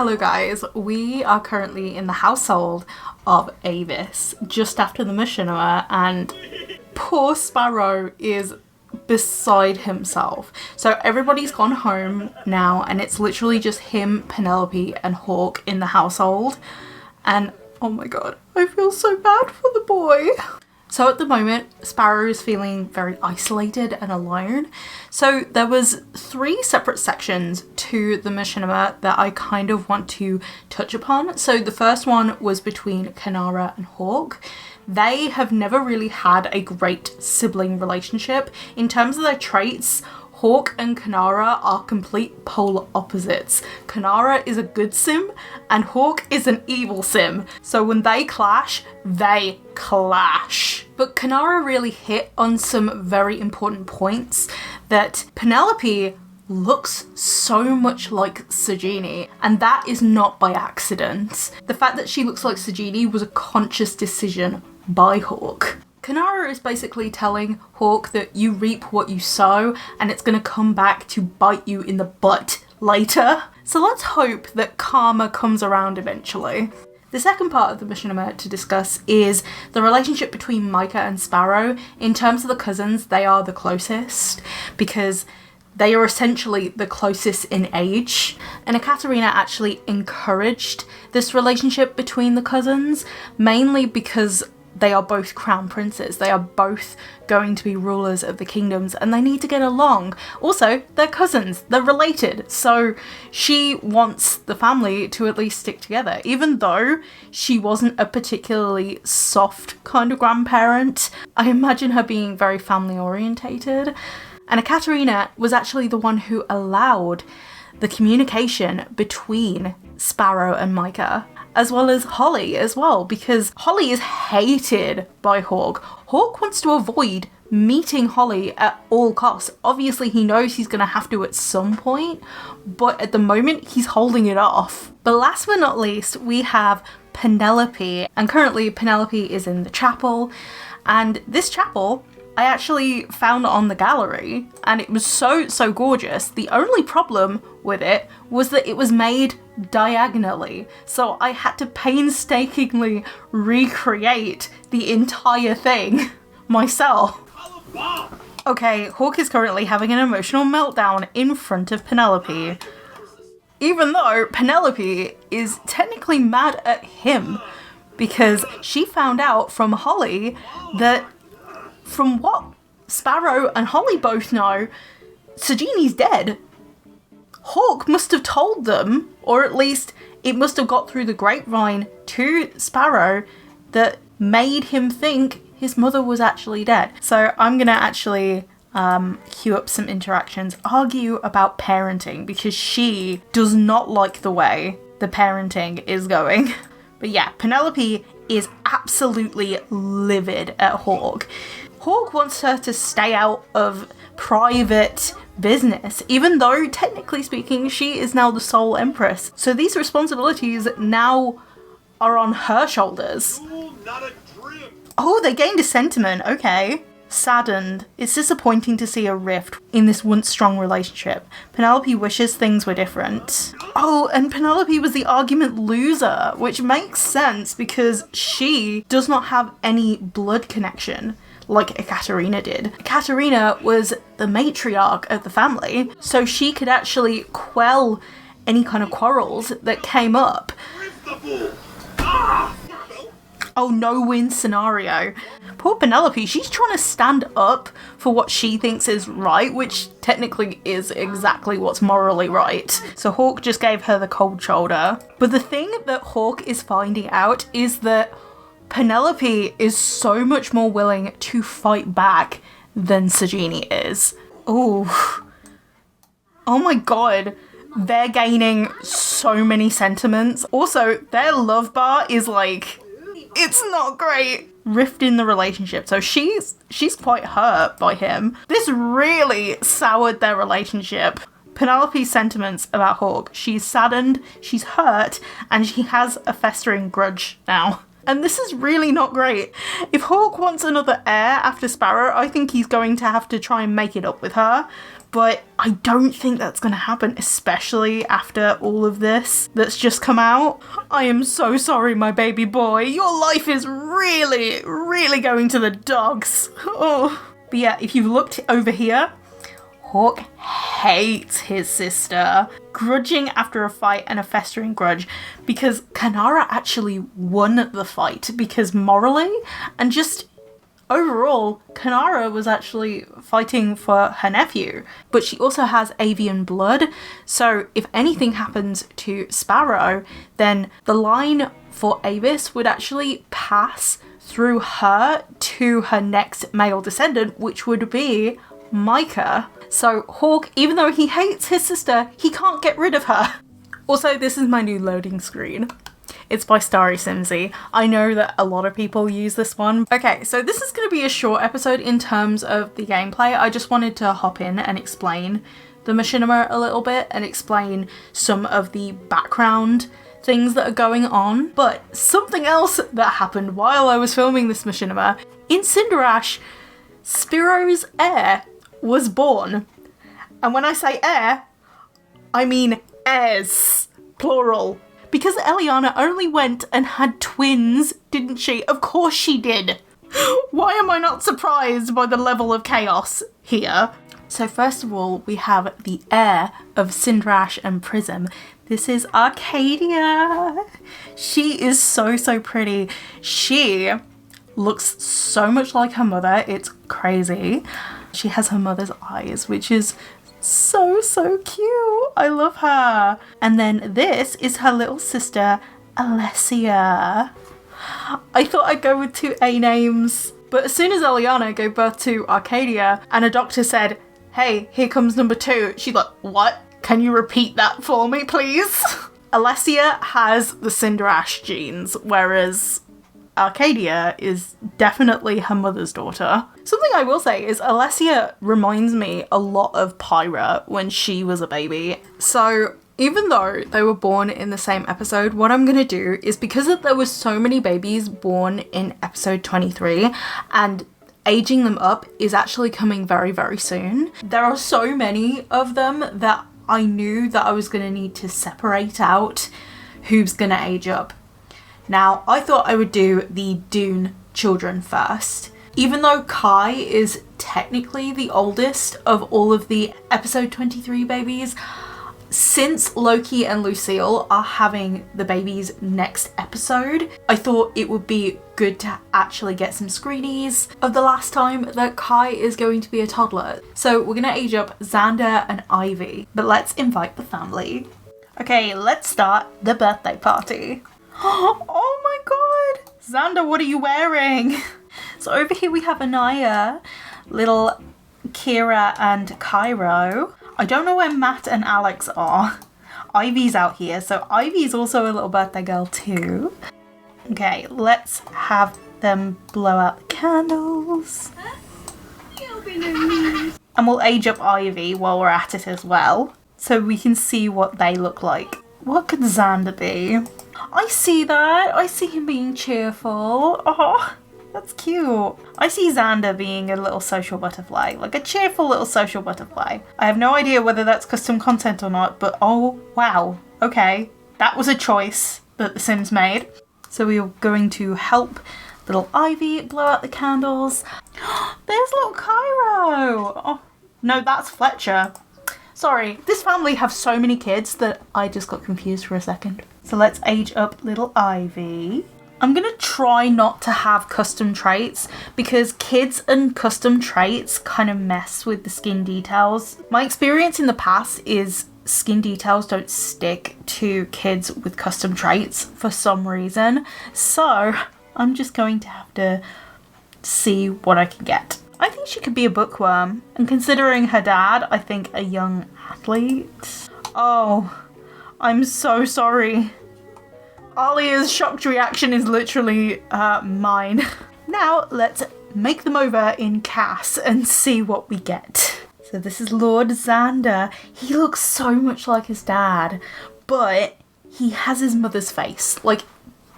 Hello guys, we are currently in the household of AVIS just after the machinima, and poor Sparrow is beside himself. So everybody's gone home now and it's literally just him, Penelope and Hawk in the household, and oh my god, I feel so bad for the boy. So at the moment, Sparrow is feeling very isolated and alone. So there was 3 separate sections to the machinima that I kind of want to touch upon. So the first one was between Kanara and Hawk. They have never really had a great sibling relationship. In terms of their traits, Hawk and Kanara are complete polar opposites. Kanara is a good sim and Hawk is an evil sim. So when they clash, they clash. But Kanara really hit on some very important points, that Penelope looks so much like Sajini, and that is not by accident. The fact that she looks like Sajini was a conscious decision by Hawk. Kanara is basically telling Hawk that you reap what you sow and it's going to come back to bite you in the butt later. So let's hope that karma comes around eventually. The second part of the machinima to discuss is the relationship between Micah and Sparrow. In terms of the cousins, they are the closest because they are essentially the closest in age. And Ekaterina actually encouraged this relationship between the cousins, mainly because they are both crown princes. They are both going to be rulers of the kingdoms and they need to get along. Also, they're cousins, they're related. So she wants the family to at least stick together, even though she wasn't a particularly soft kind of grandparent. I imagine her being very family orientated. And Ekaterina was actually the one who allowed the communication between Sparrow and Micah, as well as Holly as well, because Holly is hated by Hawk. Hawk wants to avoid meeting Holly at all costs. Obviously he knows he's gonna have to at some point, but at the moment he's holding it off. But last but not least, we have Penelope, and currently Penelope is in the chapel, and this chapel I actually found on the gallery and it was so gorgeous. The only problem with it was that it was made diagonally, so I had to painstakingly recreate the entire thing myself. Okay, Hawk is currently having an emotional meltdown in front of Penelope, even though Penelope is technically mad at him because she found out from Holly that, from what Sparrow and Holly both know, Sajini's dead. Hawk must have told them, or at least it must have got through the grapevine to Sparrow, that made him think his mother was actually dead. So I'm gonna actually queue up some interactions, argue about parenting, because she does not like the way the parenting is going. But yeah, Penelope is absolutely livid at Hawk. Hawk wants her to stay out of private business, even though technically speaking she is now the sole empress. So these responsibilities now are on her shoulders. Oh, they gained a sentiment, okay. Saddened. It's disappointing to see a rift in this once strong relationship. Penelope wishes things were different. Oh, and Penelope was the argument loser, which makes sense because she does not have any blood connection like Ekaterina did. Ekaterina was the matriarch of the family, so she could actually quell any kind of quarrels that came up. Oh, no-win scenario. Poor Penelope, she's trying to stand up for what she thinks is right, which technically is exactly what's morally right. So Hawk just gave her the cold shoulder. But the thing that Hawk is finding out is that Penelope is so much more willing to fight back than Sajini is. Oh my god, they're gaining so many sentiments. Also, their love bar is like, it's not great. Rift in the relationship, so she's quite hurt by him. This really soured their relationship. Penelope's sentiments about Hawk, she's saddened, she's hurt, and she has a festering grudge now. And this is really not great. If Hawk wants another heir after Sparrow, I think he's going to have to try and make it up with her. But I don't think that's going to happen, especially after all of this that's just come out. I am so sorry, my baby boy. Your life is really, really going to the dogs. Oh. But yeah, if you've looked over here, Hawk hates his sister, grudging after a fight and a festering grudge, because Kanara actually won the fight, because morally and just overall, Kanara was actually fighting for her nephew. But she also has avian blood, so if anything happens to Sparrow, then the line for AVIS would actually pass through her to her next male descendant, which would be Micah. So Hawk, even though he hates his sister, he can't get rid of her. Also, this is my new loading screen. It's by Starry Simsy. I know that a lot of people use this one. Okay, so this is going to be a short episode in terms of the gameplay. I just wanted to hop in and explain the machinima a little bit and explain some of the background things that are going on. But something else that happened while I was filming this machinima, in Cinderash, Spearow's heir was born. And when I say heir, I mean heirs, plural. Because Eliana only went and had twins, didn't she? Of course she did. Why am I not surprised by the level of chaos here? So first of all, we have the heir of Cinderash and Prism. This is Arcadia. She is so, so pretty. She looks so much like her mother. It's crazy. She has her mother's eyes, which is so, so cute. I love her. And then this is her little sister, Alessia. I thought I'd go with two A names, but as soon as Eliana gave birth to Arcadia and a doctor said, hey, here comes number 2, she's like, what? Can you repeat that for me, please? Alessia has the Cinderash genes, whereas Arcadia is definitely her mother's daughter. Something I will say is Alessia reminds me a lot of Pyra when she was a baby. So even though they were born in the same episode, what I'm going to do is, because there were so many babies born in episode 23 and aging them up is actually coming very, very soon. There are so many of them that I knew that I was going to need to separate out who's going to age up. Now, I thought I would do the Dune children first. Even though Kai is technically the oldest of all of the episode 23 babies, since Loki and Lucille are having the babies next episode, I thought it would be good to actually get some screenies of the last time that Kai is going to be a toddler. So we're going to age up Xander and Ivy, but let's invite the family. Okay, let's start the birthday party. Oh my god! Xander, what are you wearing? So over here we have Anaya, little Kira and Cairo. I don't know where Matt and Alex are. Ivy's out here, so Ivy's also a little birthday girl too. Okay, let's have them blow out the candles. And we'll age up Ivy while we're at it as well, so we can see what they look like. What could Xander be? I see that. I see him being cheerful. Oh, that's cute. I see Xander being a little social butterfly, like a cheerful little social butterfly. I have no idea whether that's custom content or not, but oh wow. Okay, that was a choice that The Sims made. So we are going to help little Ivy blow out the candles. There's little Cairo. Oh, no, that's Fletcher. Sorry, this family have so many kids that I just got confused for a second. So let's age up little Ivy. I'm gonna try not to have custom traits because kids and custom traits kind of mess with the skin details. My experience in the past is skin details don't stick to kids with custom traits for some reason. So I'm just going to have to see what I can get. I think she could be a bookworm, and considering her dad, I think a young athlete. Oh, I'm so sorry. Alia's shocked reaction is literally mine. Now let's make them over in Cass and see what we get. So this is Lord Xander. He looks so much like his dad, but he has his mother's face. Like,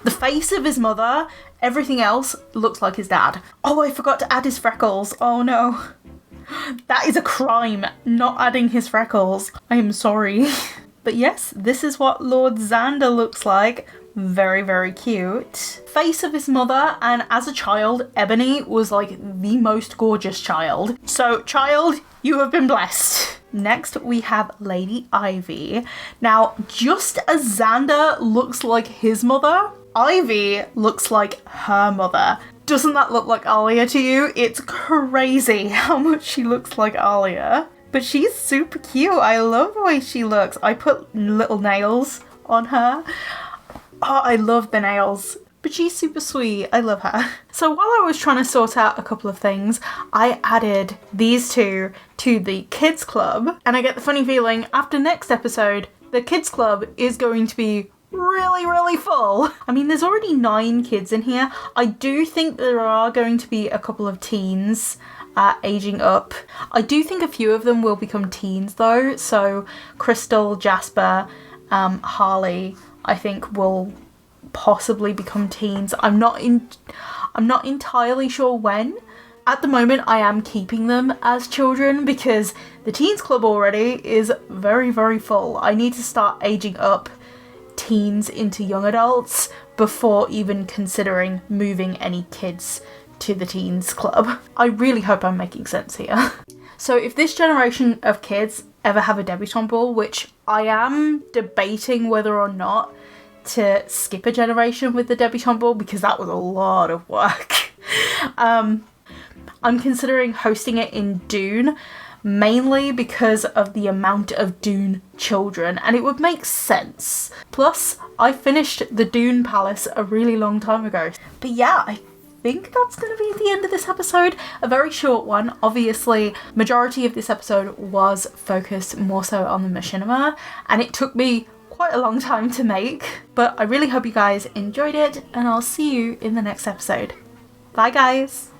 The face of his mother, everything else looks like his dad. Oh, I forgot to add his freckles. Oh no. That is a crime, not adding his freckles. I am sorry. But yes, this is what Lord Xander looks like. Very, very cute. Face of his mother, and as a child, Ebony was like the most gorgeous child. So child, you have been blessed. Next, we have Lady Ivy. Now, just as Xander looks like his mother, Ivy looks like her mother. Doesn't that look like Alia to you? It's crazy how much she looks like Alia. But she's super cute. I love the way she looks. I put little nails on her. Oh, I love the nails. But she's super sweet. I love her. So while I was trying to sort out a couple of things, I added these two to the kids club. And I get the funny feeling after next episode, the kids club is going to be really, really full. I mean, there's already 9 kids in here. I do think there are going to be a couple of teens aging up. I do think a few of them will become teens though. So Crystal, Jasper, Harley, I think will possibly become teens. I'm not entirely sure when. At the moment, I am keeping them as children because the teens club already is very, very full. I need to start aging up teens into young adults before even considering moving any kids to the teens club. I really hope I'm making sense here. So if this generation of kids ever have a debutante ball, which I am debating whether or not to skip a generation with the debutante ball because that was a lot of work. I'm considering hosting it in Dune, mainly because of the amount of Dune children, and it would make sense. Plus, I finished the Dune Palace a really long time ago. But yeah, I think that's going to be the end of this episode. A very short one. Obviously, majority of this episode was focused more so on the machinima, and it took me quite a long time to make. But I really hope you guys enjoyed it, and I'll see you in the next episode. Bye guys!